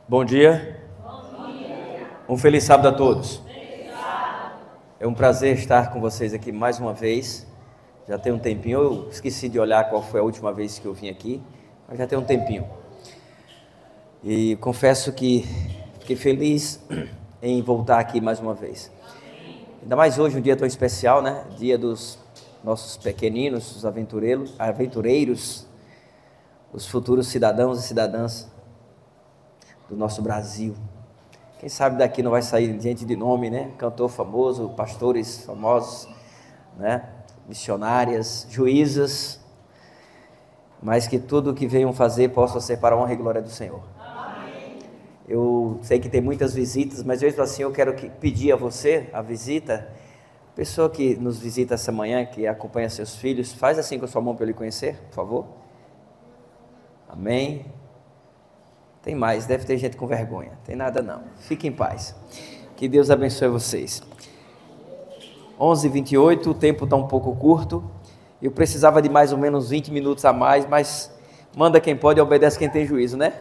Bom dia. Um feliz sábado a todos. É um prazer estar com vocês aqui mais uma vez. Já tem um tempinho, eu esqueci de olhar qual foi a última vez que eu vim aqui, mas já tem um tempinho. E confesso que fiquei feliz em voltar aqui mais uma vez. Ainda mais hoje, um dia tão especial, né? Dia dos nossos pequeninos, os aventureiros, os futuros cidadãos e cidadãs do nosso Brasil. Quem sabe daqui não vai sair gente de nome, né? Cantor famoso, pastores famosos, né? Missionárias, juízas, mas que tudo o que venham fazer possa ser para a honra e glória do Senhor. Amém. Eu sei que tem muitas visitas, mas mesmo assim eu quero pedir a você, a visita, pessoa que nos visita essa manhã, que acompanha seus filhos, faz assim com a sua mão para eu lhe conhecer, por favor. Amém. Tem mais, deve ter gente com vergonha. Tem nada não. Fique em paz. Que Deus abençoe vocês. 11h28, o tempo está um pouco curto. Eu precisava de mais ou menos 20 minutos a mais, mas manda quem pode e obedece quem tem juízo, né?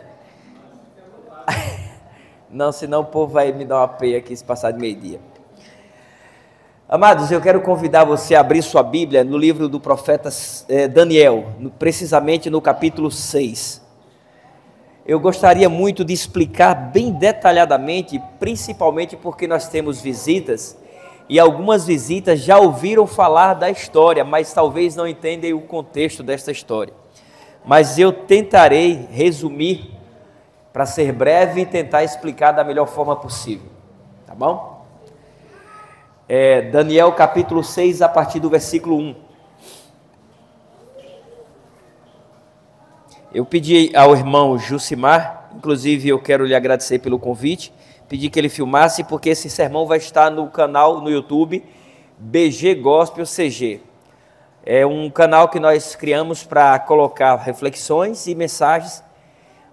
Não, senão o povo vai me dar uma peia aqui se passar de meio-dia. Amados, eu quero convidar você a abrir sua Bíblia no livro do profeta Daniel, precisamente no capítulo 6. Eu gostaria muito de explicar bem detalhadamente, principalmente porque nós temos visitas, e algumas visitas já ouviram falar da história, mas talvez não entendem o contexto desta história. Mas eu tentarei resumir, para ser breve e tentar explicar da melhor forma possível, tá bom? Daniel capítulo 6, a partir do versículo 1. Eu pedi ao irmão Jucimar, inclusive eu quero lhe agradecer pelo convite, pedi que ele filmasse, porque esse sermão vai estar no canal no YouTube, BG Gospel CG. É um canal que nós criamos para colocar reflexões e mensagens,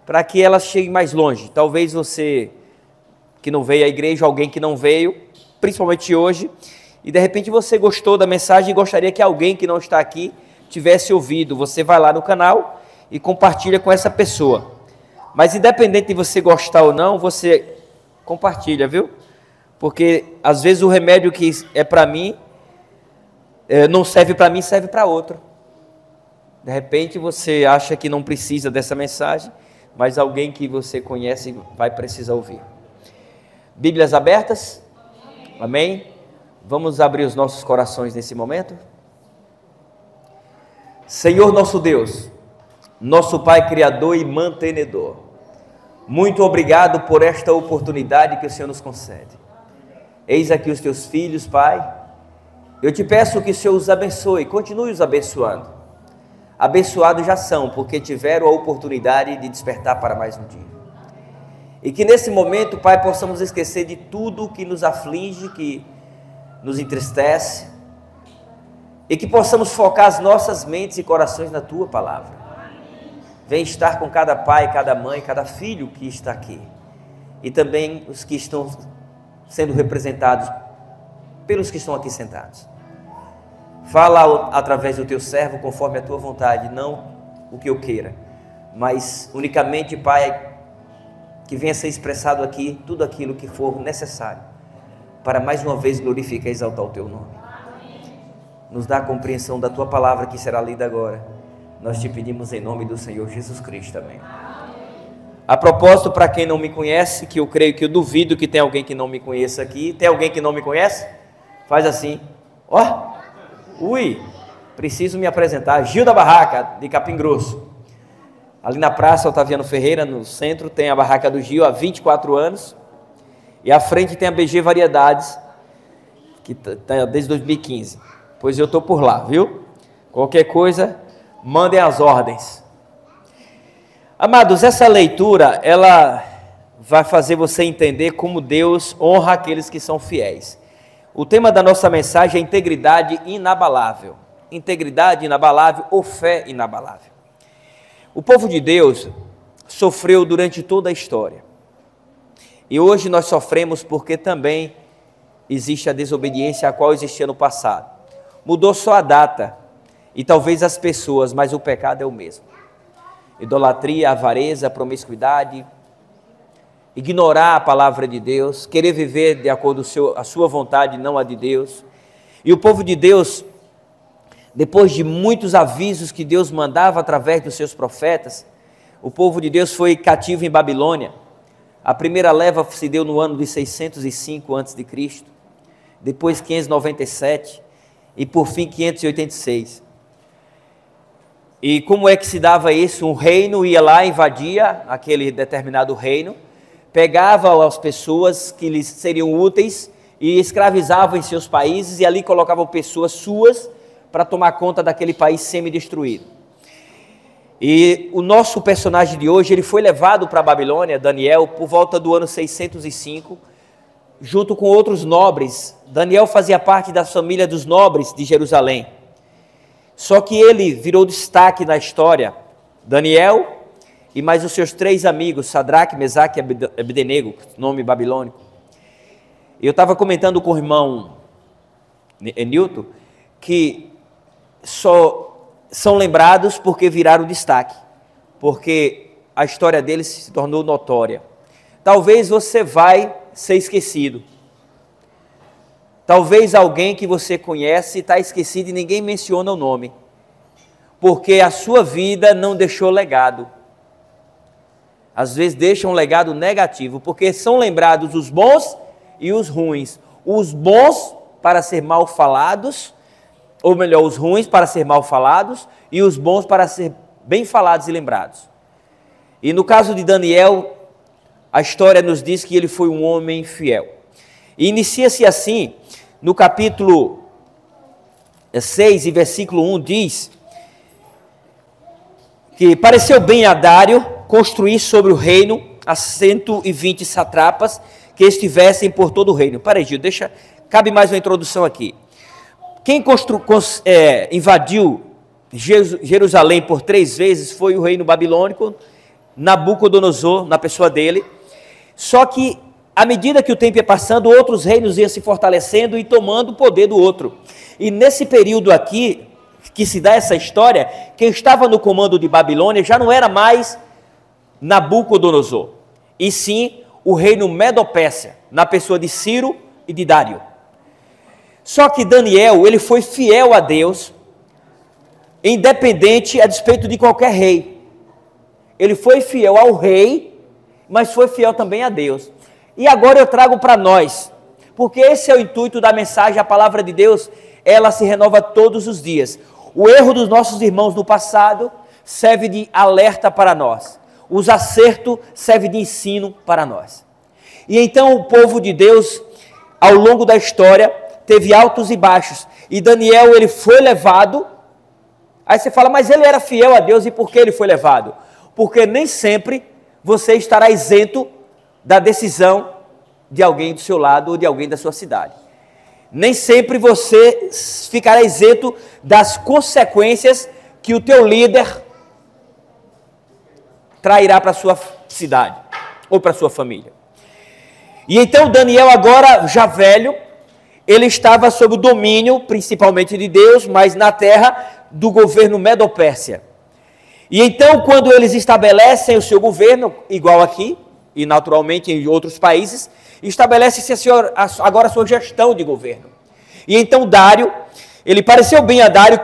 para que elas cheguem mais longe. Talvez você que não veio à igreja, alguém que não veio, principalmente hoje, e de repente você gostou da mensagem e gostaria que alguém que não está aqui tivesse ouvido. Você vai lá no canal e compartilha com essa pessoa. Mas independente de você gostar ou não, você compartilha, viu? Porque às vezes o remédio que é para mim, não serve para mim, serve para outro. De repente você acha que não precisa dessa mensagem, mas alguém que você conhece vai precisar ouvir. Bíblias abertas? Amém? Vamos abrir os nossos corações nesse momento? Senhor nosso Deus, nosso Pai Criador e Mantenedor, muito obrigado por esta oportunidade que o Senhor nos concede. Eis aqui os teus filhos, Pai. Eu te peço que o Senhor os abençoe, continue os abençoando. Abençoados já são, porque tiveram a oportunidade de despertar para mais um dia. E que nesse momento, Pai, possamos esquecer de tudo que nos aflige, que nos entristece, e que possamos focar as nossas mentes e corações na Tua Palavra. Vem estar com cada pai, cada mãe, cada filho que está aqui. E também os que estão sendo representados pelos que estão aqui sentados. Fala através do Teu servo conforme a Tua vontade, não o que eu queira, mas unicamente, Pai, que venha ser expressado aqui tudo aquilo que for necessário para mais uma vez glorificar e exaltar o Teu nome. Nos dá a compreensão da Tua palavra que será lida agora. Nós te pedimos em nome do Senhor Jesus Cristo, amém. A propósito, para quem não me conhece, que eu creio que eu duvido que tem alguém que não me conheça aqui. Tem alguém que não me conhece? Faz assim, ó, preciso me apresentar. Gil da Barraca, de Capim Grosso. Ali na Praça Otaviano Ferreira, no centro, tem a Barraca do Gil há 24 anos. E à frente tem a BG Variedades, que está desde 2015. Pois eu estou por lá, viu? Qualquer coisa, mandem as ordens. Amados, essa leitura, ela vai fazer você entender como Deus honra aqueles que são fiéis. O tema da nossa mensagem é integridade inabalável. Integridade inabalável ou fé inabalável. O povo de Deus sofreu durante toda a história. E hoje nós sofremos porque também existe a desobediência a qual existia no passado. Mudou só a data e talvez as pessoas, mas o pecado é o mesmo. Idolatria, avareza, promiscuidade, ignorar a palavra de Deus, querer viver de acordo com a sua vontade, não a de Deus. E o povo de Deus, depois de muitos avisos que Deus mandava através dos seus profetas, o povo de Deus foi cativo em Babilônia. A primeira leva se deu no ano de 605 a.C., depois 597 e por fim 586. E como é que se dava isso? Um reino ia lá, invadia aquele determinado reino, pegava as pessoas que lhes seriam úteis e escravizavam em seus países, e ali colocavam pessoas suas para tomar conta daquele país semi-destruído. E o nosso personagem de hoje, ele foi levado para a Babilônia, Daniel, por volta do ano 605, junto com outros nobres. Daniel fazia parte da família dos nobres de Jerusalém. Só que ele virou destaque na história, Daniel e mais os seus 3 amigos, Sadraque, Mesaque e Abdenego, nome babilônico. Eu estava comentando com o irmão Newton que só são lembrados porque viraram destaque, porque a história deles se tornou notória. Talvez você vai ser esquecido. Talvez alguém que você conhece está esquecido e ninguém menciona o nome, porque a sua vida não deixou legado. Às vezes deixa um legado negativo, porque são lembrados os bons e os ruins. Os bons para ser mal falados, ou melhor, os ruins para ser mal falados, e os bons para ser bem falados e lembrados. E no caso de Daniel, a história nos diz que ele foi um homem fiel. E inicia-se assim, no capítulo 6 e versículo 1 diz que pareceu bem a Dário construir sobre o reino as 120 satrapas que estivessem por todo o reino. Peraí, Gil, cabe mais uma introdução aqui. Quem invadiu Jerusalém por 3 vezes foi o reino babilônico, Nabucodonosor, na pessoa dele. Só que, à medida que o tempo ia passando, outros reinos iam se fortalecendo e tomando o poder do outro. E nesse período aqui, que se dá essa história, quem estava no comando de Babilônia já não era mais Nabucodonosor, e sim o reino Medo-Pérsia, na pessoa de Ciro e de Dário. Só que Daniel, ele foi fiel a Deus, independente, a despeito de qualquer rei. Ele foi fiel ao rei, mas foi fiel também a Deus. E agora eu trago para nós, porque esse é o intuito da mensagem, a palavra de Deus, ela se renova todos os dias. O erro dos nossos irmãos no passado serve de alerta para nós. Os acertos servem de ensino para nós. E então o povo de Deus, ao longo da história, teve altos e baixos. E Daniel, ele foi levado. Aí você fala, mas ele era fiel a Deus, e por que ele foi levado? Porque nem sempre você estará isento da decisão de alguém do seu lado ou de alguém da sua cidade. Nem sempre você ficará isento das consequências que o teu líder trairá para a sua cidade ou para a sua família. E então Daniel, agora já velho, ele estava sob o domínio principalmente de Deus, mas na terra do governo Medo-Pérsia. E então, quando eles estabelecem o seu governo, igual aqui, e naturalmente em outros países, estabelece-se agora a sua gestão de governo. E então Dário, ele pareceu bem a Dário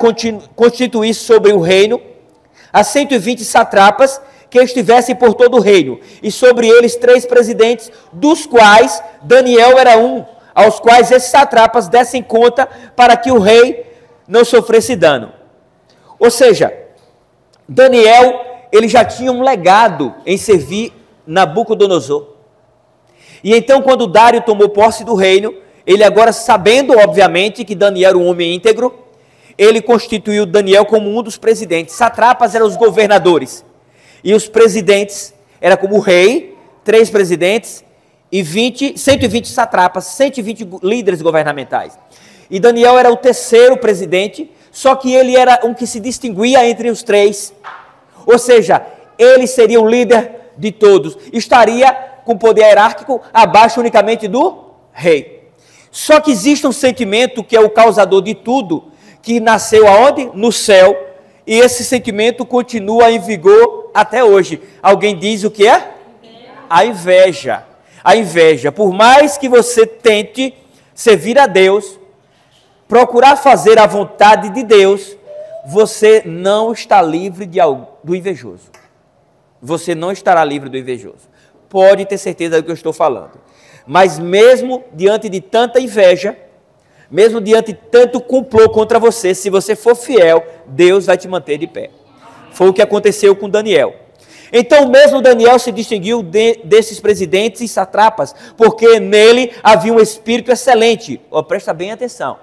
constituir sobre o reino as 120 satrapas que estivessem por todo o reino, e sobre eles 3 presidentes, dos quais Daniel era um, aos quais esses satrapas dessem conta para que o rei não sofresse dano. Ou seja, Daniel, ele já tinha um legado em servir Nabucodonosor. E então, quando Dário tomou posse do reino, ele agora, sabendo, obviamente, que Daniel era um homem íntegro, ele constituiu Daniel como um dos presidentes. Satrapas eram os governadores, e os presidentes eram como o rei, 3 presidentes, e 120 satrapas, 120 líderes governamentais. E Daniel era o 3º presidente, só que ele era um que se distinguia entre os 3. Ou seja, ele seria o líder de todos, estaria com poder hierárquico abaixo unicamente do rei. Só que existe um sentimento que é o causador de tudo, que nasceu aonde? No céu, e esse sentimento continua em vigor até hoje. Alguém diz o que é? A inveja. A inveja. Por mais que você tente servir a Deus, procurar fazer a vontade de Deus, você não está livre do invejoso. Você não estará livre do invejoso. Pode ter certeza do que eu estou falando. Mas mesmo diante de tanta inveja, mesmo diante de tanto complô contra você, se você for fiel, Deus vai te manter de pé. Foi o que aconteceu com Daniel. Então mesmo Daniel se distinguiu desses presidentes e satrapas, porque nele havia um espírito excelente. Presta bem atenção.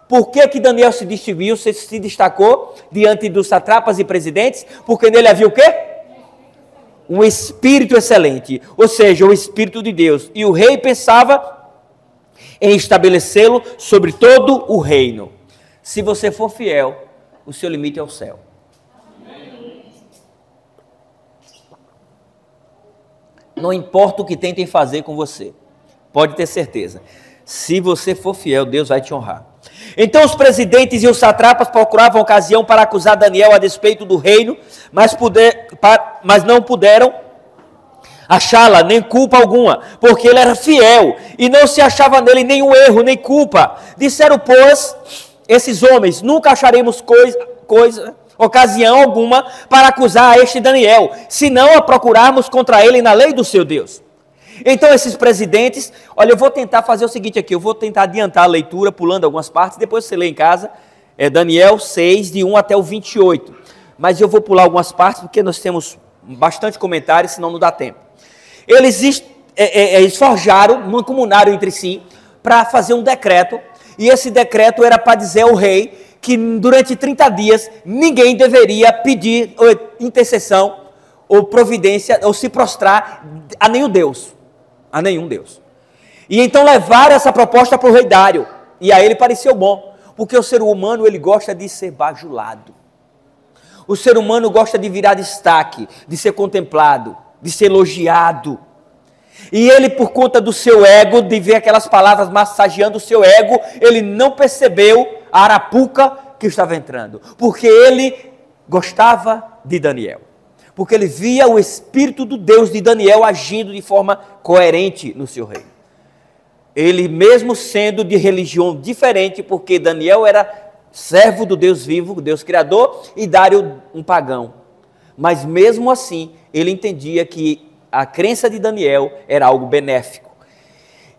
Por que Daniel se distinguiu, se destacou diante dos satrapas e presidentes? Porque nele havia o quê? Um espírito excelente, ou seja, o Espírito de Deus. E o rei pensava em estabelecê-lo sobre todo o reino. Se você for fiel, o seu limite é o céu. Não importa o que tentem fazer com você, pode ter certeza. Se você for fiel, Deus vai te honrar. Então os presidentes e os satrapas procuravam ocasião para acusar Daniel a despeito do reino, mas não puderam achá-la, nem culpa alguma, porque ele era fiel e não se achava nele nenhum erro, nem culpa. Disseram, pois, esses homens: nunca acharemos ocasião alguma para acusar a este Daniel, se não a procurarmos contra ele na lei do seu Deus. Então esses presidentes, olha, eu vou tentar fazer o seguinte aqui, eu vou tentar adiantar a leitura, pulando algumas partes, depois você lê em casa, Daniel 6, de 1 até o 28. Mas eu vou pular algumas partes, porque nós temos bastante comentários, senão não dá tempo. Eles forjaram, mancomunaram entre si, para fazer um decreto, e esse decreto era para dizer ao rei que durante 30 dias ninguém deveria pedir intercessão, ou providência, ou se prostrar a nenhum Deus. A nenhum Deus. E então levaram essa proposta para o rei Dário, e a ele pareceu bom, porque o ser humano ele gosta de ser bajulado. O ser humano gosta de virar destaque, de ser contemplado, de ser elogiado. E ele, por conta do seu ego, de ver aquelas palavras massageando o seu ego, ele não percebeu a arapuca que estava entrando, porque ele gostava de Daniel. Porque ele via o Espírito do Deus de Daniel agindo de forma coerente no seu reino. Ele mesmo sendo de religião diferente, porque Daniel era servo do Deus vivo, o Deus Criador, e Dário um pagão. Mas mesmo assim, ele entendia que a crença de Daniel era algo benéfico.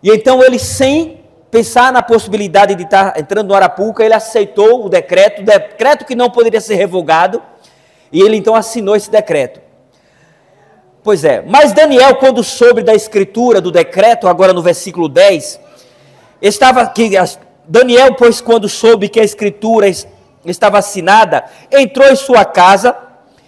E então ele, sem pensar na possibilidade de estar entrando no arapuca, ele aceitou o decreto que não poderia ser revogado, e ele então assinou esse decreto. Pois é, mas Daniel, quando soube da escritura do decreto, agora no versículo 10, Daniel, pois, quando soube que a escritura estava assinada, entrou em sua casa,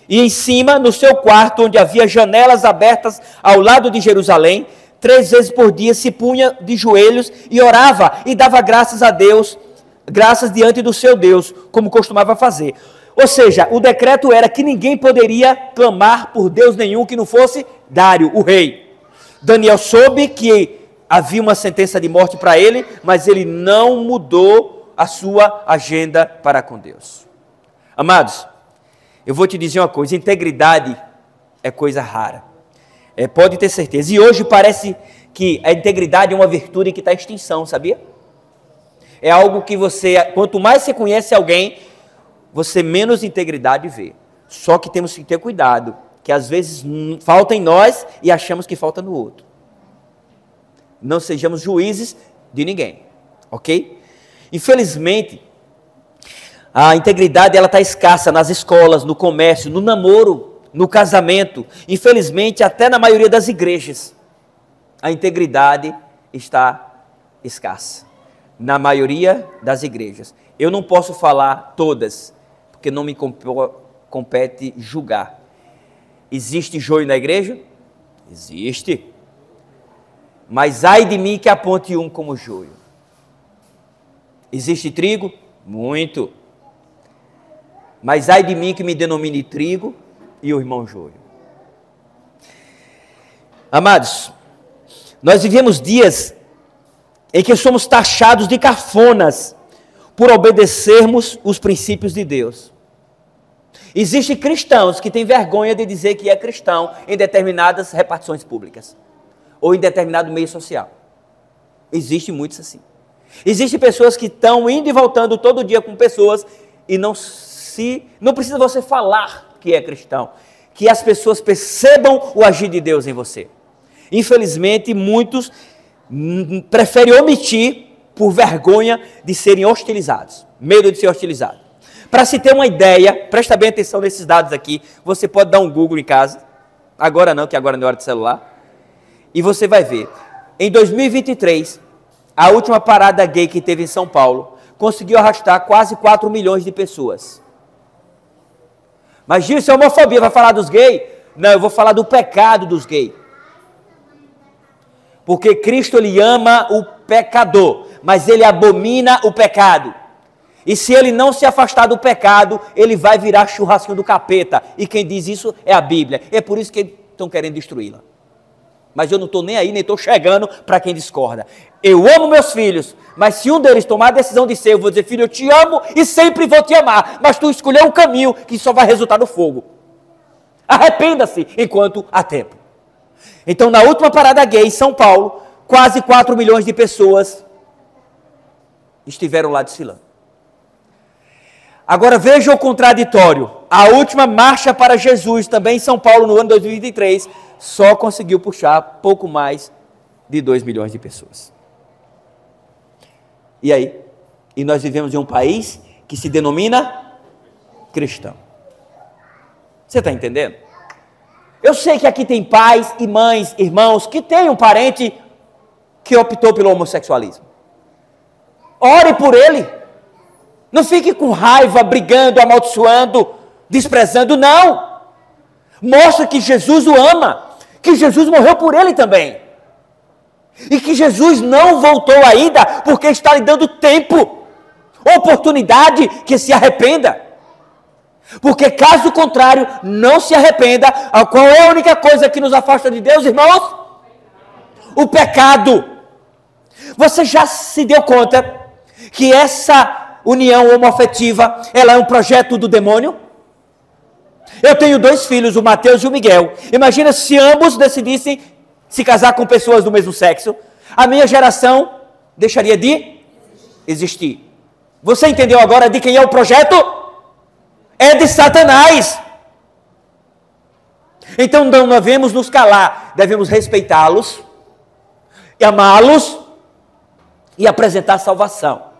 e em cima, no seu quarto, onde havia janelas abertas ao lado de Jerusalém, 3 vezes por dia se punha de joelhos e orava e dava graças a Deus, graças diante do seu Deus, como costumava fazer. Ou seja, o decreto era que ninguém poderia clamar por Deus nenhum que não fosse Dário, o rei. Daniel soube que havia uma sentença de morte para ele, mas ele não mudou a sua agenda para com Deus. Amados, eu vou te dizer uma coisa: integridade é coisa rara. Pode ter certeza. E hoje parece que a integridade é uma virtude que está em extinção, sabia? É algo que quanto mais você conhece alguém, você menos integridade vê. Só que temos que ter cuidado, que às vezes falta em nós e achamos que falta no outro. Não sejamos juízes de ninguém, ok? Infelizmente, a integridade ela está escassa nas escolas, no comércio, no namoro, no casamento. Infelizmente, até na maioria das igrejas, a integridade está escassa. Na maioria das igrejas. Eu não posso falar todas, porque não me compete julgar. Existe joio na igreja? Existe. Mas ai de mim que aponte um como joio. Existe trigo? Muito. Mas ai de mim que me denomine trigo e o irmão joio. Amados, nós vivemos dias em que somos taxados de cafonas por obedecermos os princípios de Deus. Existem cristãos que têm vergonha de dizer que é cristão em determinadas repartições públicas. ou em determinado meio social. Existe muitos assim. Existem pessoas que estão indo e voltando todo dia com pessoas e não precisa você falar que é cristão, que as pessoas percebam o agir de Deus em você. Infelizmente, muitos preferem omitir por vergonha de serem hostilizados, medo de ser hostilizado. Para se ter uma ideia, presta bem atenção nesses dados aqui, você pode dar um Google em casa, agora não, que agora não é hora de celular, e você vai ver. Em 2023, a última parada gay que teve em São Paulo conseguiu arrastar quase 4 milhões de pessoas. Mas Gil, isso é homofobia, vai falar dos gays? Não, eu vou falar do pecado dos gays. Porque Cristo, ele ama o pecador, mas ele abomina o pecado. E se ele não se afastar do pecado, ele vai virar churrasquinho do capeta. E quem diz isso é a Bíblia. É por isso que estão querendo destruí-la. Mas eu não estou nem aí, nem estou chegando para quem discorda. Eu amo meus filhos, mas se um deles tomar a decisão de ser, eu vou dizer, filho, eu te amo e sempre vou te amar. Mas tu escolheu um caminho que só vai resultar no fogo. Arrependa-se enquanto há tempo. Então, na última parada gay em São Paulo, quase 4 milhões de pessoas estiveram lá desfilando. Agora veja o contraditório. A última marcha para Jesus, também em São Paulo, no ano 2023, só conseguiu puxar pouco mais de 2 milhões de pessoas. E aí? E nós vivemos em um país que se denomina cristão. Você está entendendo? Eu sei que aqui tem pais e mães, irmãos, que têm um parente que optou pelo homossexualismo. Ore por ele. Não fique com raiva, brigando, amaldiçoando, desprezando, não. Mostre que Jesus o ama, que Jesus morreu por ele também. E que Jesus não voltou ainda, porque está lhe dando tempo, oportunidade que se arrependa. Porque caso contrário, não se arrependa. Qual é a única coisa que nos afasta de Deus, irmãos? O pecado. Você já se deu conta que essa união homoafetiva, ela é um projeto do demônio? Eu tenho 2 filhos, o Mateus e o Miguel. Imagina se ambos decidissem se casar com pessoas do mesmo sexo. A minha geração deixaria de existir. Você entendeu agora de quem é o projeto? É de Satanás. Então não devemos nos calar, devemos respeitá-los, amá-los e apresentar salvação.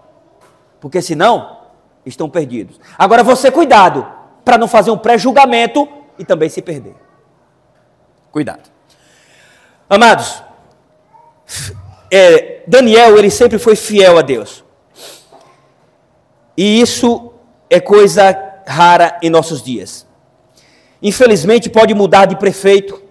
Porque senão, estão perdidos. Agora você, cuidado, para não fazer um pré-julgamento e também se perder. Cuidado. Amados, Daniel, ele sempre foi fiel a Deus. E isso é coisa rara em nossos dias. Infelizmente pode mudar de prefeito,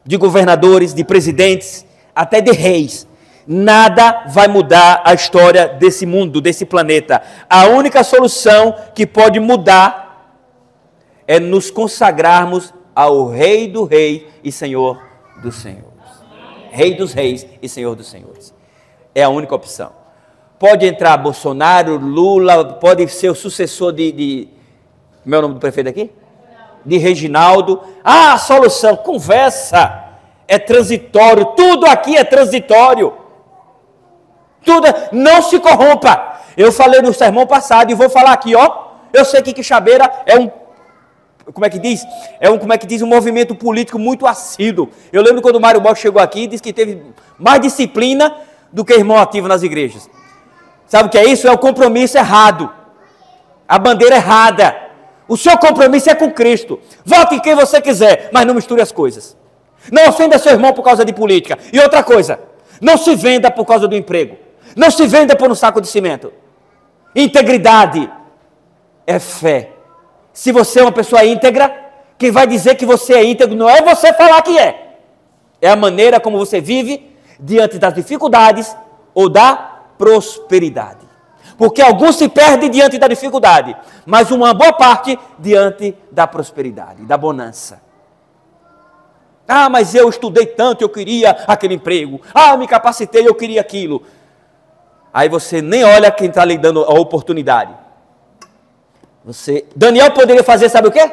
de governadores, de presidentes, até de reis. Nada vai mudar a história desse mundo, desse planeta. A única solução que pode mudar é nos consagrarmos ao Rei do Rei e Senhor dos Senhores. Rei dos Reis e Senhor dos Senhores. É a única opção. Pode entrar Bolsonaro, Lula, pode ser o sucessor como é o nome do prefeito aqui? De Reginaldo. A solução, conversa, é transitório, tudo aqui é transitório. Tudo, não se corrompa. Eu falei no sermão passado e vou falar aqui, ó. Eu sei que Quixabeira é um, um movimento político muito assíduo. Eu lembro quando o Mário Bosch chegou aqui e disse que teve mais disciplina do que irmão ativo nas igrejas. Sabe o que é isso? É o compromisso errado. A bandeira errada. O seu compromisso é com Cristo. Vote em quem você quiser, mas não misture as coisas. Não ofenda seu irmão por causa de política. E outra coisa, não se venda por causa do emprego. Não se venda por um saco de cimento. Integridade é fé. Se você é uma pessoa íntegra, quem vai dizer que você é íntegro não é você falar que é. É a maneira como você vive diante das dificuldades ou da prosperidade. Porque alguns se perdem diante da dificuldade, mas uma boa parte diante da prosperidade, da bonança. Ah, mas eu estudei tanto, eu queria aquele emprego. Ah, me capacitei, eu queria aquilo. Aí você nem olha quem está lhe dando a oportunidade. Daniel poderia fazer, sabe o quê?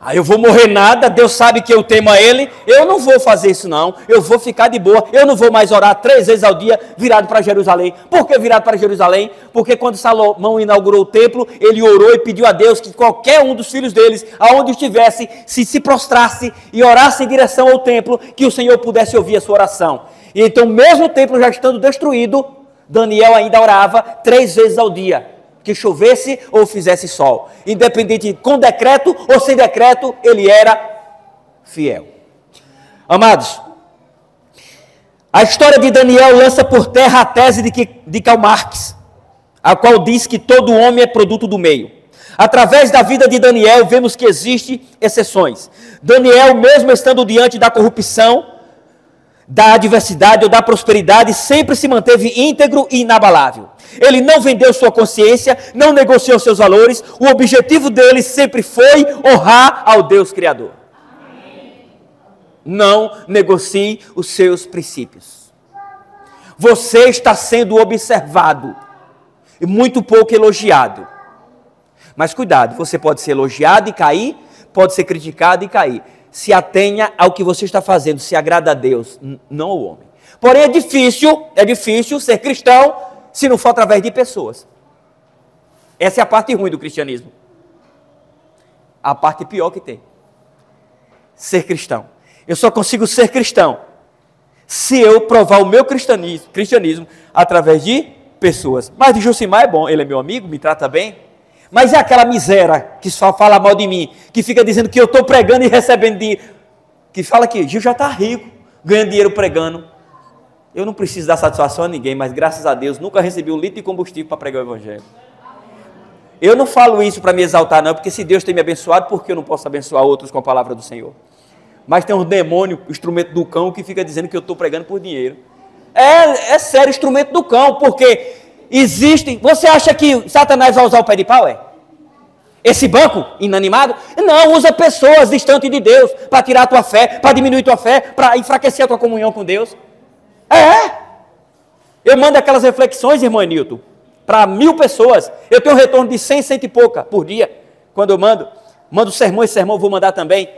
Aí eu vou morrer nada, Deus sabe que eu temo a Ele, eu não vou fazer isso não, eu vou ficar de boa, eu não vou mais orar 3 vezes ao dia virado para Jerusalém. Por que virado para Jerusalém? Porque quando Salomão inaugurou o templo, ele orou e pediu a Deus que qualquer um dos filhos deles, aonde estivesse, se prostrasse e orasse em direção ao templo, que o Senhor pudesse ouvir a sua oração. E então, mesmo o templo já estando destruído, Daniel ainda orava 3 vezes ao dia. Que chovesse ou fizesse sol, independente com decreto ou sem decreto, ele era fiel. Amados, a história de Daniel lança por terra a tese de Karl Marx, a qual diz que todo homem é produto do meio. Através da vida de Daniel, vemos que existem exceções. Daniel, mesmo estando diante da corrupção, da adversidade ou da prosperidade, sempre se manteve íntegro e inabalável. Ele não vendeu sua consciência, não negociou seus valores, o objetivo dele sempre foi honrar ao Deus Criador. Amém. Não negocie os seus princípios. Você está sendo observado e muito pouco elogiado. Mas cuidado, você pode ser elogiado e cair, pode ser criticado e cair. Se atenha ao que você está fazendo, se agrada a Deus, não ao homem. Porém é difícil ser cristão se não for através de pessoas. Essa é a parte ruim do cristianismo. A parte pior que tem. Ser cristão. Eu só consigo ser cristão se eu provar o meu cristianismo através de pessoas. Mas de Josimar é bom, ele é meu amigo, me trata bem. Mas é aquela miséria que só fala mal de mim, que fica dizendo que eu estou pregando e recebendo dinheiro, que fala que Gil já está rico, ganhando dinheiro pregando. Eu não preciso dar satisfação a ninguém, mas graças a Deus nunca recebi 1 litro de combustível para pregar o evangelho. Eu não falo isso para me exaltar não, porque se Deus tem me abençoado, por que eu não posso abençoar outros com a palavra do Senhor? Mas tem uns demônios, instrumento do cão, que fica dizendo que eu estou pregando por dinheiro. É sério, instrumento do cão, porque existem... Você acha que Satanás vai usar o pé de pau, esse banco inanimado? Não, usa pessoas distantes de Deus para tirar a tua fé, para diminuir a tua fé, para enfraquecer a tua comunhão com Deus. Eu mando aquelas reflexões, irmão Nilton, para 1000 pessoas. Eu tenho um retorno de 100, 100 e pouca por dia. Quando eu mando sermão, esse sermão eu vou mandar também.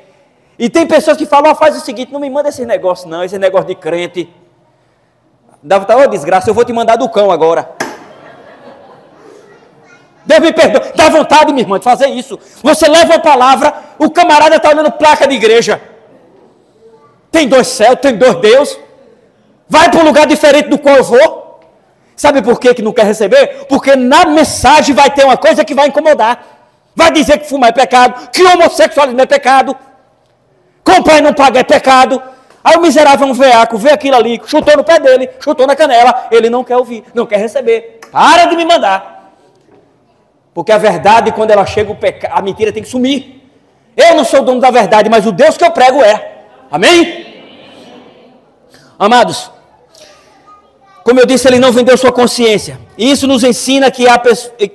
E tem pessoas que falam, faz o seguinte, não me manda esses negócios não, esse negócio de crente. Dá desgraça, eu vou te mandar do cão agora. Deus me perdoe, dá vontade, minha irmã, de fazer isso. Você leva a palavra, o camarada está olhando placa de igreja. Tem 2 céus, tem 2 Deus. Vai para um lugar diferente do qual eu vou. Sabe por que não quer receber? Porque na mensagem vai ter uma coisa que vai incomodar. Vai dizer que fumar é pecado, que homossexualismo é pecado, comprar e não pagar é pecado. Aí o miserável é um veaco, vê aquilo ali, chutou no pé dele, chutou na canela, ele não quer ouvir, não quer receber. Para de me mandar. Porque a verdade, quando ela chega, a mentira tem que sumir. Eu não sou o dono da verdade, mas o Deus que eu prego é. Amém? Amados, como eu disse, ele não vendeu sua consciência. E isso nos ensina que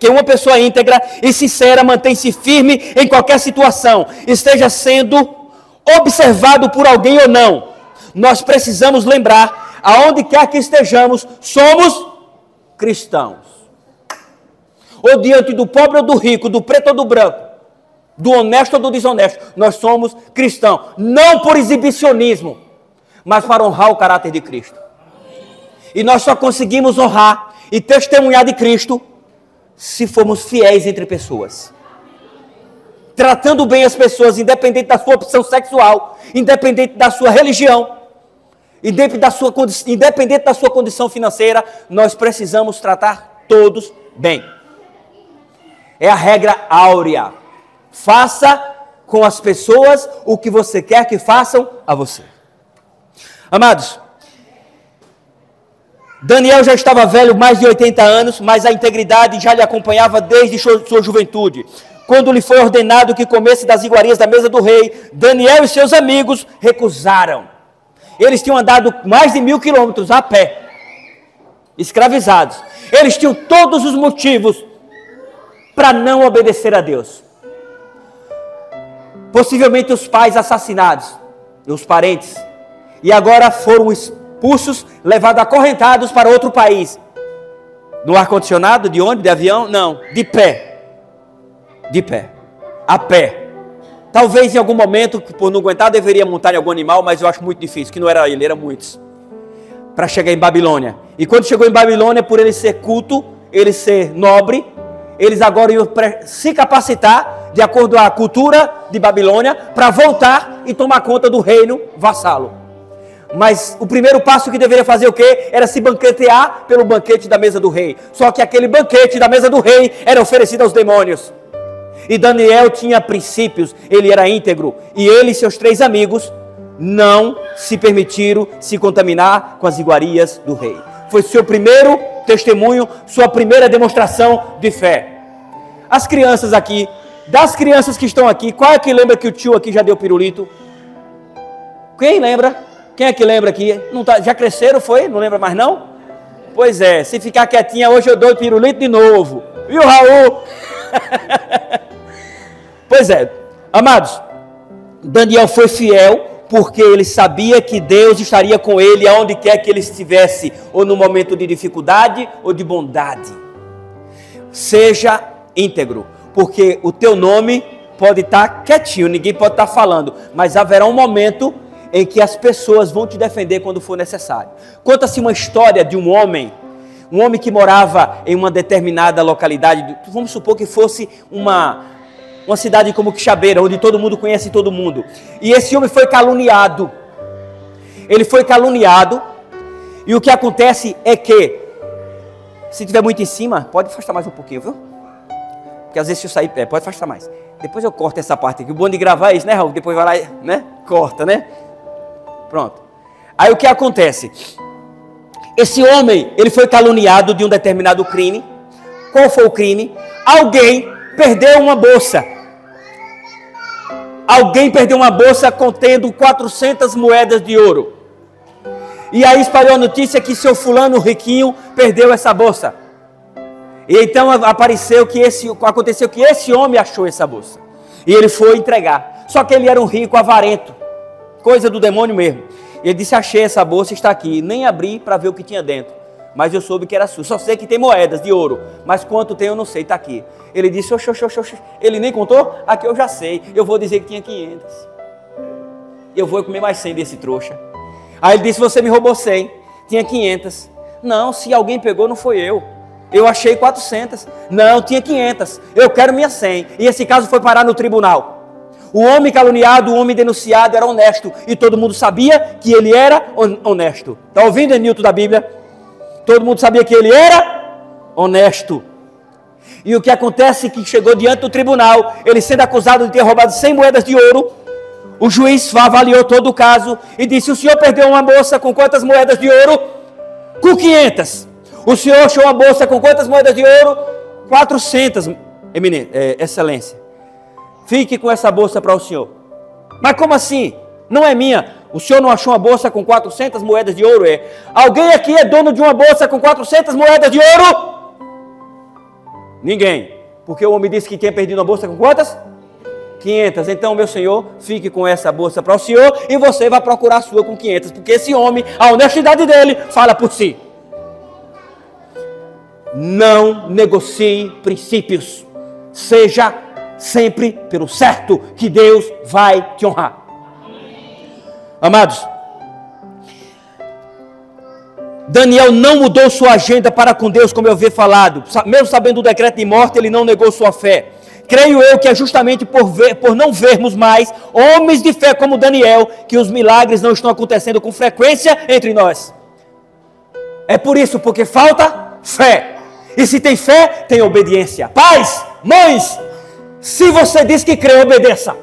uma pessoa íntegra e sincera mantém-se firme em qualquer situação, esteja sendo observado por alguém ou não. Nós precisamos lembrar, aonde quer que estejamos, somos cristãos. Ou diante do pobre ou do rico, do preto ou do branco, do honesto ou do desonesto, nós somos cristãos. Não por exibicionismo, mas para honrar o caráter de Cristo. E nós só conseguimos honrar e testemunhar de Cristo se formos fiéis entre pessoas. Tratando bem as pessoas, independente da sua opção sexual, independente da sua religião, independente da sua condição financeira, nós precisamos tratar todos bem. É a regra áurea. Faça com as pessoas o que você quer que façam a você. Amados, Daniel já estava velho, mais de 80 anos, mas a integridade já lhe acompanhava desde sua juventude. Quando lhe foi ordenado que comesse das iguarias da mesa do rei, Daniel e seus amigos recusaram. Eles tinham andado mais de 1000 quilômetros a pé, escravizados. Eles tinham todos os motivos para não obedecer a Deus. Possivelmente os pais assassinados, os parentes, e agora foram expulsos, levados acorrentados para outro país. No ar-condicionado, de ônibus, de avião? Não, de pé. De pé, a pé. Talvez em algum momento, por não aguentar, deveria montar em algum animal, mas eu acho muito difícil, que não era ele, eram muitos. Para chegar em Babilônia. E quando chegou em Babilônia, por ele ser culto, ele ser nobre, eles agora iam se capacitar, de acordo com a cultura de Babilônia, para voltar e tomar conta do reino vassalo. Mas o primeiro passo que deveria fazer o quê? Era se banquetear pelo banquete da mesa do rei. Só que aquele banquete da mesa do rei era oferecido aos demônios. E Daniel tinha princípios, ele era íntegro. E ele e seus 3 amigos não se permitiram se contaminar com as iguarias do rei. Foi seu primeiro testemunho, sua primeira demonstração de fé. As crianças aqui, das crianças que estão aqui, qual é que lembra que o tio aqui já deu pirulito? Quem lembra? Quem é que lembra aqui? Não tá, já cresceram, foi? Não lembra mais não? Pois é, se ficar quietinha, hoje eu dou pirulito de novo. Viu, Raul? Pois é, amados, Daniel foi fiel porque ele sabia que Deus estaria com ele aonde quer que ele estivesse, ou no momento de dificuldade ou de bondade. Seja íntegro, porque o teu nome pode estar quietinho, ninguém pode estar falando, mas haverá um momento em que as pessoas vão te defender quando for necessário. Conta-se uma história de um homem que morava em uma determinada localidade, vamos supor que fosse uma cidade como Quixabeira, onde todo mundo conhece todo mundo. E esse homem foi caluniado. Ele foi caluniado. E o que acontece é que, se tiver muito em cima, pode afastar mais um pouquinho, viu? Porque às vezes se eu sair, pode afastar mais. Depois eu corto essa parte aqui. O bom de gravar é isso, né, Raul? Depois vai lá, né? Corta, né? Pronto. Aí o que acontece? Esse homem, ele foi caluniado de um determinado crime. Qual foi o crime? Alguém perdeu uma bolsa. Alguém perdeu uma bolsa contendo 400 moedas de ouro. E aí espalhou a notícia que seu fulano riquinho perdeu essa bolsa. E então aconteceu que esse homem achou essa bolsa. E ele foi entregar. Só que ele era um rico avarento. Coisa do demônio mesmo. Ele disse, achei essa bolsa, está aqui. Nem abri para ver o que tinha dentro. Mas eu soube que era sua. Só sei que tem moedas de ouro. Mas quanto tem eu não sei, está aqui. Ele disse, ele nem contou? Aqui eu já sei. Eu vou dizer que tinha 500. Eu vou comer mais 100 desse trouxa. Aí ele disse, você me roubou 100. Tinha 500. Não, se alguém pegou não foi eu. Eu achei 400. Não, tinha 500. Eu quero minha 100. E esse caso foi parar no tribunal. O homem caluniado, o homem denunciado era honesto. E todo mundo sabia que ele era honesto. Está ouvindo, Enilton, da Bíblia? Todo mundo sabia que ele era honesto. E o que acontece é que chegou diante do tribunal, ele sendo acusado de ter roubado 100 moedas de ouro, o juiz avaliou todo o caso e disse, o senhor perdeu uma bolsa com quantas moedas de ouro? Com 500. O senhor achou uma bolsa com quantas moedas de ouro? 400, excelência. Fique com essa bolsa para o senhor. Mas como assim? Não é minha. O senhor não achou uma bolsa com 400 moedas de ouro? Alguém aqui é dono de uma bolsa com 400 moedas de ouro? Ninguém. Porque o homem disse que tinha perdido uma bolsa com quantas? 500. Então, meu senhor, fique com essa bolsa para o senhor e você vai procurar a sua com 500. Porque esse homem, a honestidade dele, fala por si. Não negocie princípios. Seja sempre pelo certo, que Deus vai te honrar. Amados, Daniel não mudou sua agenda para com Deus, como eu havia falado. Mesmo sabendo do decreto de morte, ele não negou sua fé. Creio eu que é justamente por não vermos mais homens de fé como Daniel, que os milagres não estão acontecendo com frequência entre nós. É por isso, porque falta fé. E se tem fé, tem obediência. Pais, mães, se você diz que crê, obedeça.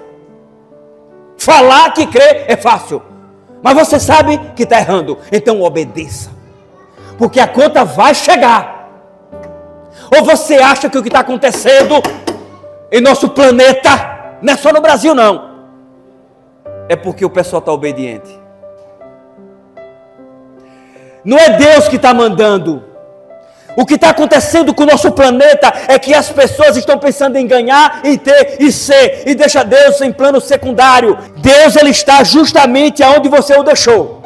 Falar que crê é fácil, mas você sabe que está errando, então obedeça, porque a conta vai chegar. Ou você acha que o que está acontecendo em nosso planeta, não é só no Brasil não, é porque o pessoal está obediente. Não é Deus que está mandando. O que está acontecendo com o nosso planeta é que as pessoas estão pensando em ganhar, em ter e ser, e deixa Deus em plano secundário. Deus, ele está justamente aonde você o deixou.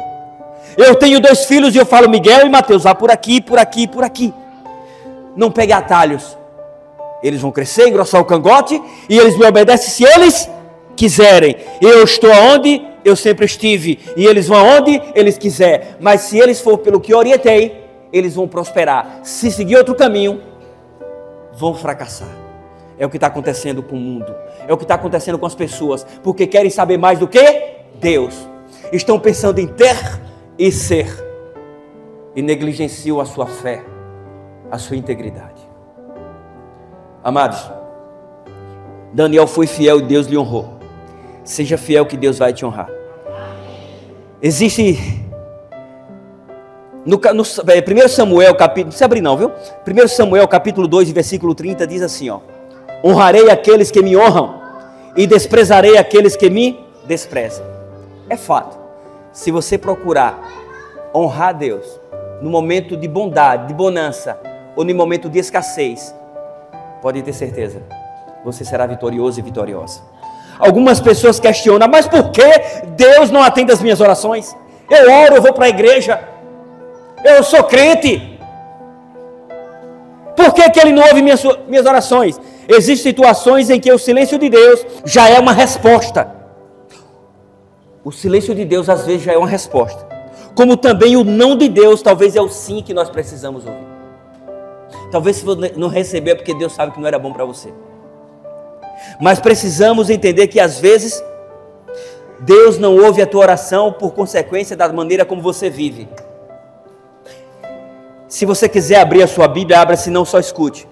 Eu tenho 2 filhos e eu falo, Miguel e Mateus, vá por aqui, por aqui, por aqui. Não pegue atalhos. Eles vão crescer, engrossar o cangote, e eles me obedecem se eles quiserem. Eu estou onde eu sempre estive, e eles vão aonde eles quiserem. Mas se eles for pelo que orientei, eles vão prosperar. Se seguir outro caminho, vão fracassar. É o que está acontecendo com o mundo. É o que está acontecendo com as pessoas. Porque querem saber mais do que Deus. Estão pensando em ter e ser. E negligenciam a sua fé, a sua integridade. Amados, Daniel foi fiel e Deus lhe honrou. Seja fiel que Deus vai te honrar. Existe no 1 Samuel capítulo, não precisa abrir não, viu? 1 Samuel capítulo 2, versículo 30 diz assim, ó: honrarei aqueles que me honram e desprezarei aqueles que me desprezam. É fato. Se você procurar honrar Deus no momento de bondade, de bonança, ou no momento de escassez, pode ter certeza, você será vitorioso e vitoriosa. Algumas pessoas questionam, mas por que Deus não atende as minhas orações? Eu oro, eu vou para a igreja, eu sou crente. Por que Ele não ouve minhas orações? Existem situações em que o silêncio de Deus já é uma resposta. O silêncio de Deus às vezes já é uma resposta. Como também o não de Deus talvez é o sim que nós precisamos ouvir. Talvez se você não receber é porque Deus sabe que não era bom para você. Mas precisamos entender que às vezes Deus não ouve a tua oração por consequência da maneira como você vive. Se você quiser abrir a sua Bíblia, abra, se não só escute.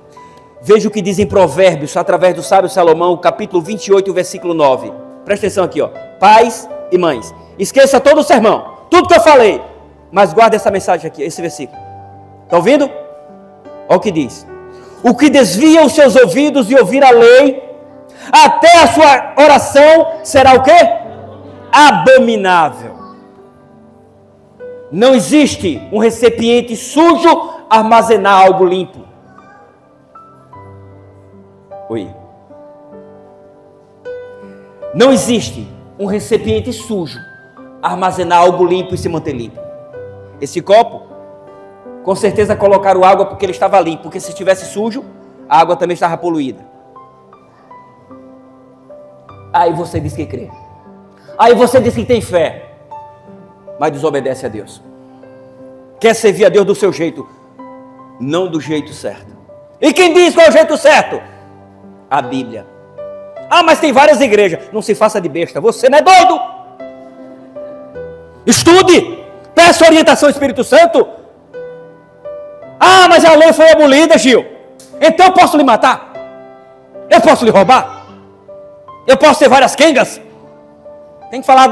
Veja o que diz em Provérbios, através do sábio Salomão, capítulo 28, versículo 9. Presta atenção aqui, ó. Pais e mães, esqueça todo o sermão, tudo que eu falei, mas guarde essa mensagem aqui, esse versículo. Está ouvindo? Olha o que diz: o que desvia os seus ouvidos de ouvir a lei, até a sua oração será o quê? Abominável. Não existe um recipiente sujo armazenar algo limpo. Oi. Não existe um recipiente sujo armazenar algo limpo e se manter limpo. Esse copo, com certeza colocaram água porque ele estava limpo, porque se estivesse sujo, a água também estava poluída. Aí você diz que crê. Aí você diz que tem fé, mas desobedece a Deus. Quer servir a Deus do seu jeito, não do jeito certo. E quem diz qual é o jeito certo? A Bíblia. Ah, mas tem várias igrejas. Não se faça de besta, você não é doido. Estude, peça orientação ao Espírito Santo. Ah, mas a lei foi abolida, Gil. Então eu posso lhe matar? Eu posso lhe roubar? Eu posso ter várias quengas? Tem que falar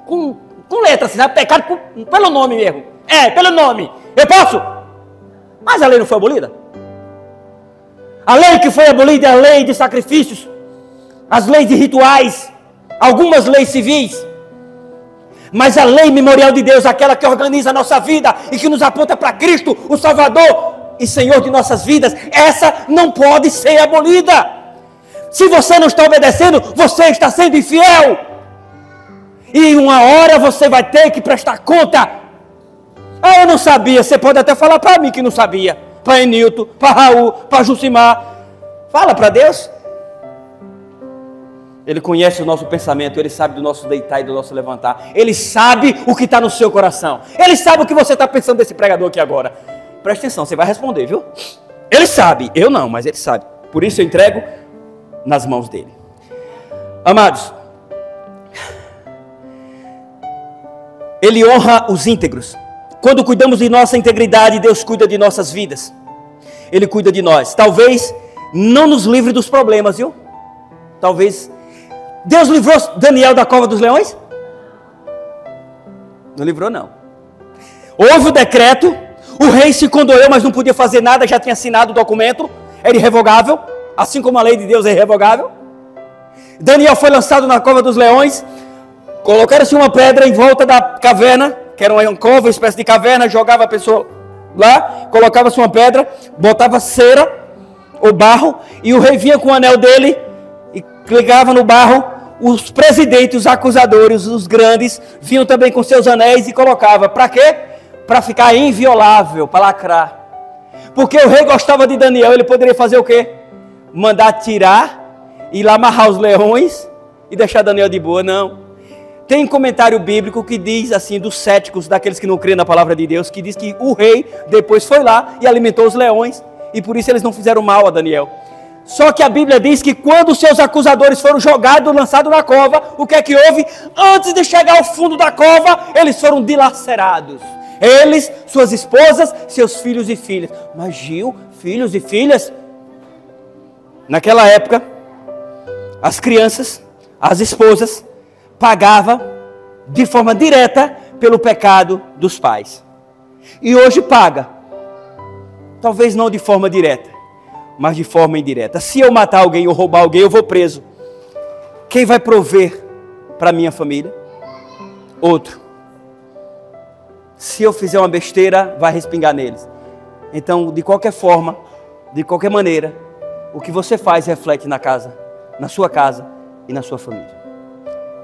com letras, assim, pecado pelo nome mesmo. É, pelo nome. Eu posso? Mas a lei não foi abolida. A lei que foi abolida é a lei de sacrifícios, as leis de rituais, algumas leis civis. Mas a lei memorial de Deus, aquela que organiza a nossa vida e que nos aponta para Cristo, o Salvador e Senhor de nossas vidas, essa não pode ser abolida. Se você não está obedecendo, você está sendo infiel. E uma hora você vai ter que prestar conta. Ah, eu não sabia. Você pode até falar para mim que não sabia. Para Enilton, para Raul, para Jucimar. Fala para Deus. Ele conhece o nosso pensamento. Ele sabe do nosso deitar e do nosso levantar. Ele sabe o que está no seu coração. Ele sabe o que você está pensando desse pregador aqui agora. Presta atenção, você vai responder, viu? Ele sabe. Eu não, mas ele sabe. Por isso eu entrego nas mãos dele. Amados, Ele honra os íntegros. Quando cuidamos de nossa integridade, Deus cuida de nossas vidas. Ele cuida de nós. Talvez não nos livre dos problemas, viu? Talvez. Deus livrou Daniel da cova dos leões? Não livrou, não. Houve o decreto. O rei se condoeu, mas não podia fazer nada. Já tinha assinado o documento. Era irrevogável. Assim como a lei de Deus é irrevogável. Daniel foi lançado na cova dos leões. Colocaram-se uma pedra em volta da caverna, que era uma cova, uma espécie de caverna, jogava a pessoa lá, colocava-se uma pedra, botava cera ou barro, e o rei vinha com o anel dele e clicava no barro. Os presidentes, os acusadores, os grandes, vinham também com seus anéis e colocava. Para quê? Para ficar inviolável, para lacrar. Porque o rei gostava de Daniel, ele poderia fazer o quê? Mandar tirar, ir lá amarrar os leões e deixar Daniel de boa, não. Tem comentário bíblico que diz assim, dos céticos, daqueles que não creem na palavra de Deus, que diz que o rei depois foi lá e alimentou os leões, e por isso eles não fizeram mal a Daniel. Só que a Bíblia diz que quando os seus acusadores foram jogados, lançados na cova, o que é que houve? Antes de chegar ao fundo da cova, eles foram dilacerados. Eles, suas esposas, seus filhos e filhas. Mas Gil, filhos e filhas? Naquela época, as crianças, as esposas, pagavam de forma direta pelo pecado dos pais. E hoje paga. Talvez não de forma direta, mas de forma indireta. Se eu matar alguém ou roubar alguém, eu vou preso. Quem vai prover para minha família? Outro. Se eu fizer uma besteira, vai respingar neles. Então, de qualquer forma, de qualquer maneira, o que você faz reflete na casa, na sua casa e na sua família.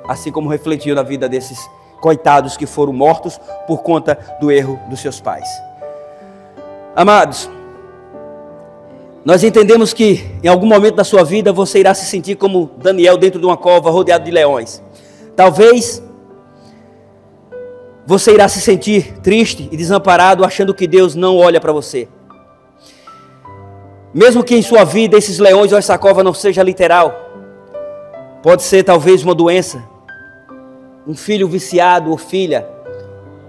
Assim como refletiu na vida desses coitados que foram mortos por conta do erro dos seus pais. Amados, nós entendemos que em algum momento da sua vida você irá se sentir como Daniel dentro de uma cova rodeado de leões. Talvez você irá se sentir triste e desamparado achando que Deus não olha para você. Mesmo que em sua vida esses leões ou essa cova não seja literal. Pode ser talvez uma doença, um filho viciado ou filha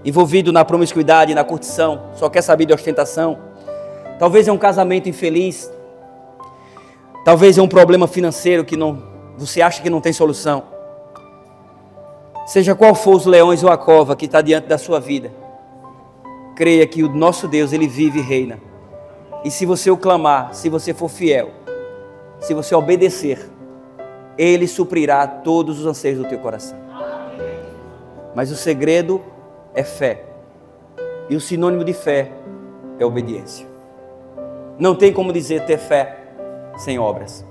envolvido na promiscuidade, na curtição, só quer saber de ostentação. Talvez é um casamento infeliz. Talvez é um problema financeiro que você acha que não tem solução. Seja qual for os leões ou a cova que está diante da sua vida, creia que o nosso Deus, Ele vive e reina. E se você o clamar, se você for fiel, se você obedecer, Ele suprirá todos os anseios do teu coração. Mas o segredo é fé. E o sinônimo de fé é obediência. Não tem como dizer ter fé sem obras.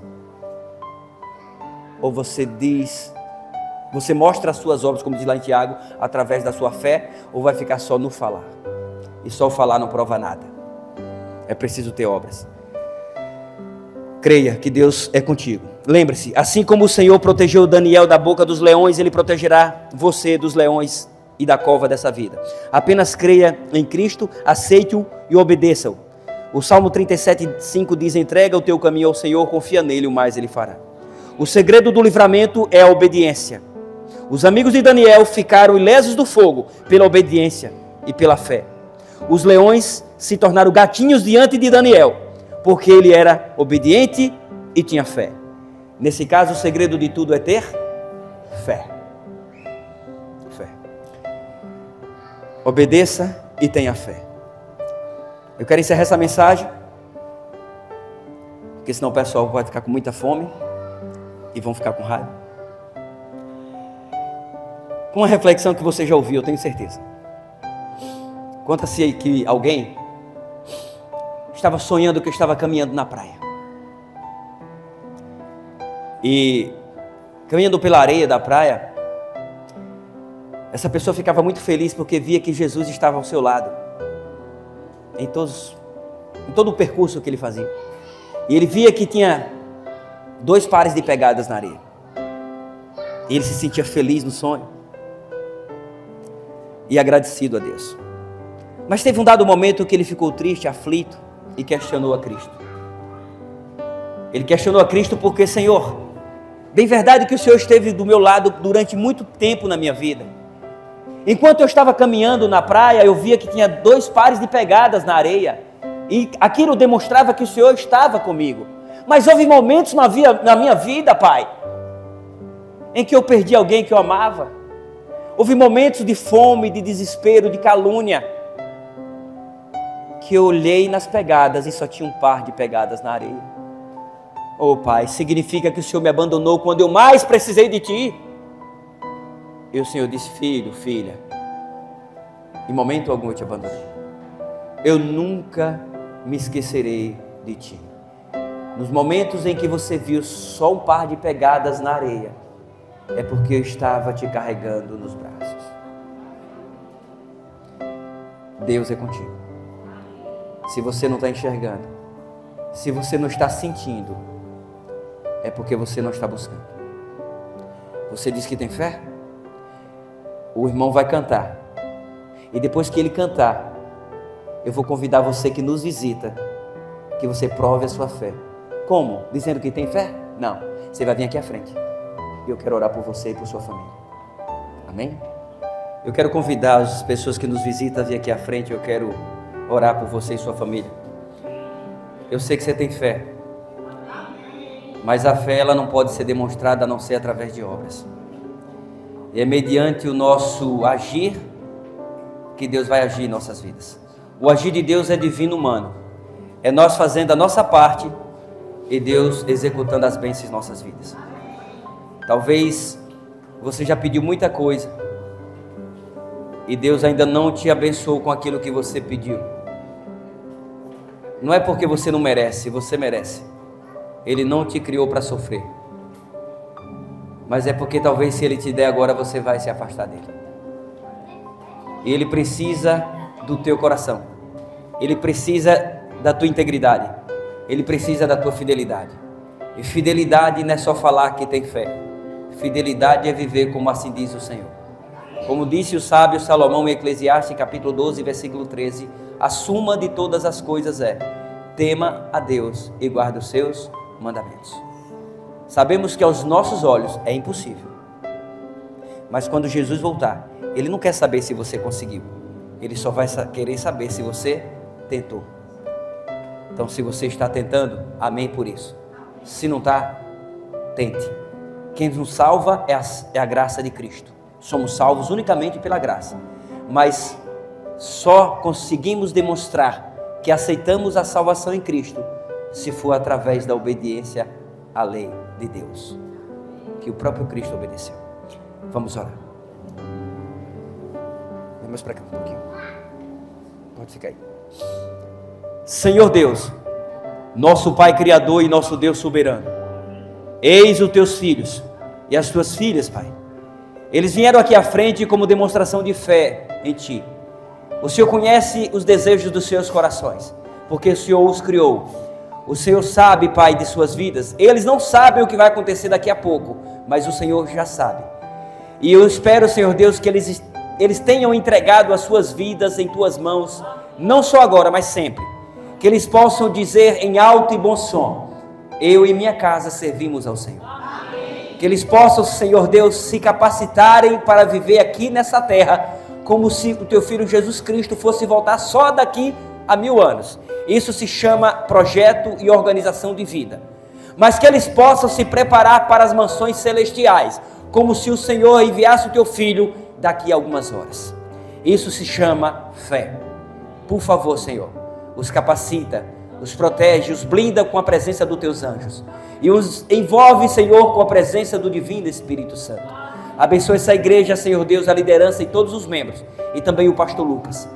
Ou você mostra as suas obras, como diz lá em Tiago, através da sua fé, ou vai ficar só no falar. E só o falar não prova nada. É preciso ter obras. Creia que Deus é contigo. Lembre-se, assim como o Senhor protegeu Daniel da boca dos leões, Ele protegerá você dos leões e da cova dessa vida. Apenas creia em Cristo, aceite-o e obedeça-o. O Salmo 37:5 diz: entrega o teu caminho ao Senhor, confia nele, o mais Ele fará. O segredo do livramento é a obediência. Os amigos de Daniel ficaram ilesos do fogo pela obediência e pela fé. Os leões se tornaram gatinhos diante de Daniel, porque ele era obediente e tinha fé. Nesse caso, o segredo de tudo é ter fé. Fé. Obedeça e tenha fé. Eu quero encerrar essa mensagem, porque senão o pessoal vai ficar com muita fome e vão ficar com raiva. Com uma reflexão que você já ouviu, eu tenho certeza. Conta-se que alguém estava sonhando que eu estava caminhando na praia. E caminhando pela areia da praia, essa pessoa ficava muito feliz porque via que Jesus estava ao seu lado. Em todo o percurso que ele fazia. E ele via que tinha 2 pares de pegadas na areia. E ele se sentia feliz no sonho. E agradecido a Deus. Mas teve um dado momento que ele ficou triste, aflito e questionou a Cristo. Ele questionou a Cristo porque: Senhor, bem verdade que o Senhor esteve do meu lado durante muito tempo na minha vida. Enquanto eu estava caminhando na praia, eu via que tinha 2 pares de pegadas na areia. E aquilo demonstrava que o Senhor estava comigo. Mas houve momentos na minha vida, Pai, em que eu perdi alguém que eu amava. Houve momentos de fome, de desespero, de calúnia, que eu olhei nas pegadas e só tinha um par de pegadas na areia. Oh Pai, significa que o Senhor me abandonou quando eu mais precisei de Ti. E o Senhor disse: filho, filha, em momento algum eu te abandonei. Eu nunca me esquecerei de Ti. Nos momentos em que você viu só um par de pegadas na areia, é porque eu estava te carregando nos braços. Deus é contigo. Se você não está enxergando, se você não está sentindo, é porque você não está buscando. Você diz que tem fé? O irmão vai cantar. E depois que ele cantar, eu vou convidar você que nos visita, que você prove a sua fé. Como? Dizendo que tem fé? Não. Você vai vir aqui à frente. E eu quero orar por você e por sua família. Amém? Eu quero convidar as pessoas que nos visitam a vir aqui à frente. Eu quero orar por você e sua família. Eu sei que você tem fé. Mas a fé, ela não pode ser demonstrada a não ser através de obras. E é mediante o nosso agir que Deus vai agir em nossas vidas. O agir de Deus é divino humano. É nós fazendo a nossa parte e Deus executando as bênçãos em nossas vidas. Talvez você já pediu muita coisa e Deus ainda não te abençoou com aquilo que você pediu. Não é porque você não merece, você merece. Ele não te criou para sofrer. Mas é porque talvez se Ele te der agora, você vai se afastar dEle. E Ele precisa do teu coração. Ele precisa da tua integridade. Ele precisa da tua fidelidade. E fidelidade não é só falar que tem fé. Fidelidade é viver como assim diz o Senhor. Como disse o sábio Salomão em Eclesiastes capítulo 12, versículo 13, a suma de todas as coisas é: tema a Deus e guarde os seus mandamentos. Sabemos que aos nossos olhos é impossível. Mas quando Jesus voltar, Ele não quer saber se você conseguiu. Ele só vai querer saber se você tentou. Então, se você está tentando, amém por isso. Se não está, tente. Quem nos salva é a graça de Cristo. Somos salvos unicamente pela graça. Mas só conseguimos demonstrar que aceitamos a salvação em Cristo se for através da obediência à lei de Deus, que o próprio Cristo obedeceu. Vamos orar. Vamos para cá um pouquinho. Pode ficar aí. Senhor Deus, nosso Pai Criador e nosso Deus soberano, eis os teus filhos e as tuas filhas, Pai. Eles vieram aqui à frente como demonstração de fé em Ti. O Senhor conhece os desejos dos seus corações, porque o Senhor os criou. O Senhor sabe, Pai, de suas vidas. Eles não sabem o que vai acontecer daqui a pouco, mas o Senhor já sabe. E eu espero, Senhor Deus, que eles tenham entregado as suas vidas em Tuas mãos, não só agora, mas sempre. Que eles possam dizer em alto e bom som: eu e minha casa servimos ao Senhor. Amém. Que eles possam, Senhor Deus, se capacitarem para viver aqui nessa terra, como se o Teu Filho Jesus Cristo fosse voltar só daqui a 1000 anos. Isso se chama projeto e organização de vida. Mas que eles possam se preparar para as mansões celestiais, como se o Senhor enviasse o Teu Filho daqui a algumas horas. Isso se chama fé. Por favor, Senhor, os capacita, os protege, os blinda com a presença dos Teus anjos e os envolve, Senhor, com a presença do Divino Espírito Santo. Abençoe essa igreja, Senhor Deus, a liderança e todos os membros, e também o pastor Lucas.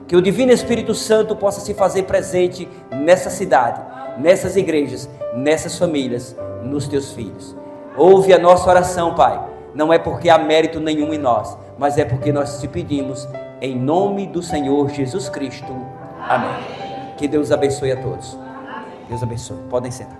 Que o Divino Espírito Santo possa se fazer presente nessa cidade, nessas igrejas, nessas famílias, nos Teus filhos. Ouve a nossa oração, Pai. Não é porque há mérito nenhum em nós, mas é porque nós te pedimos em nome do Senhor Jesus Cristo. Amém. Que Deus abençoe a todos. Deus abençoe. Podem sentar.